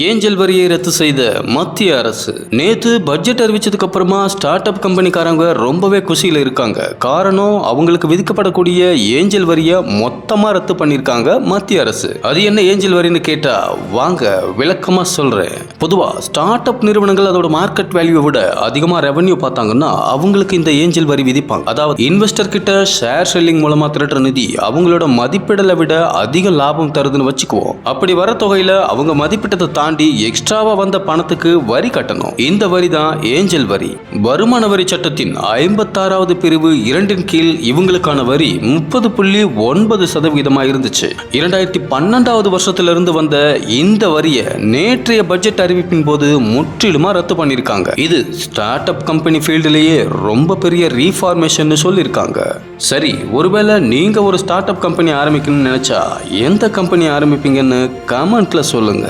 Angel வரியை ரத்து செய்த மத்திய அரசு. நேத்து பட்ஜெட் அறிவிச்சதுக்கு அப்புறமா ஸ்டார்ட் அப் கம்பெனிக்காரங்க ரொம்பவே குஷியில இருக்காங்க. காரணம், அவங்களுக்கு விதிக்கப்படக்கூடிய ஏஞ்சல் வரியை மொத்தமா ரத்து பண்ணிருக்காங்க மத்திய அரசு. அது என்ன ஏஞ்சல் வரின்னு கேட்டா வாங்க விளக்கமா சொல்றேன். பொதுவா ஸ்டார்ட் அப் நிறுவனங்கள் அதோட மார்க்கெட் வேல்யூவை விட அதிகமா ரெவன்யூ பார்த்தாங்கன்னா அவங்களுக்கு இந்த ஏஞ்சல் வரி விதிப்பாங்க. அதாவது இன்வெஸ்டர் கிட்ட ஷேர் செல்லிங் மூலமா திரட்டுற நிதி அவங்களோட மதிப்பிடலை விட அதிக லாபம் தருதுன்னு வச்சுக்குவோம். அப்படி வர தொகையில அவங்க மதிப்பிட்டதை தாண்டி எக்ஸ்ட்ராவா வந்த பணத்துக்கு வரி கட்டணும். இந்த வரி தான் ஏஞ்சல் வரி. வருமான வரி சட்டத்தின் 56வது பிரிவு 2 கீழ் இவங்களுக்கான வரி 30.9% இருந்துச்சு. 2012வது வருஷத்திலிருந்து வந்த இந்த வரியை நேற்றைய பட்ஜெட் அறிவிப்பின் போது முற்றிலுமா ரத்து பண்ணிருக்காங்க. இது ஸ்டார்ட் அப் கம்பெனி ஃபீல்டிலேயே ரொம்ப பெரிய ரீஃபார்மேஷன் சொல்லியிருக்காங்க. சரி, ஒருவேளை நீங்க ஒரு ஸ்டார்ட் அப் கம்பெனி ஆரம்பிக்கணும்னு நினைச்சா எந்த கம்பெனி ஆரம்பிப்பீங்கன்னு கமெண்ட்ல சொல்லுங்க.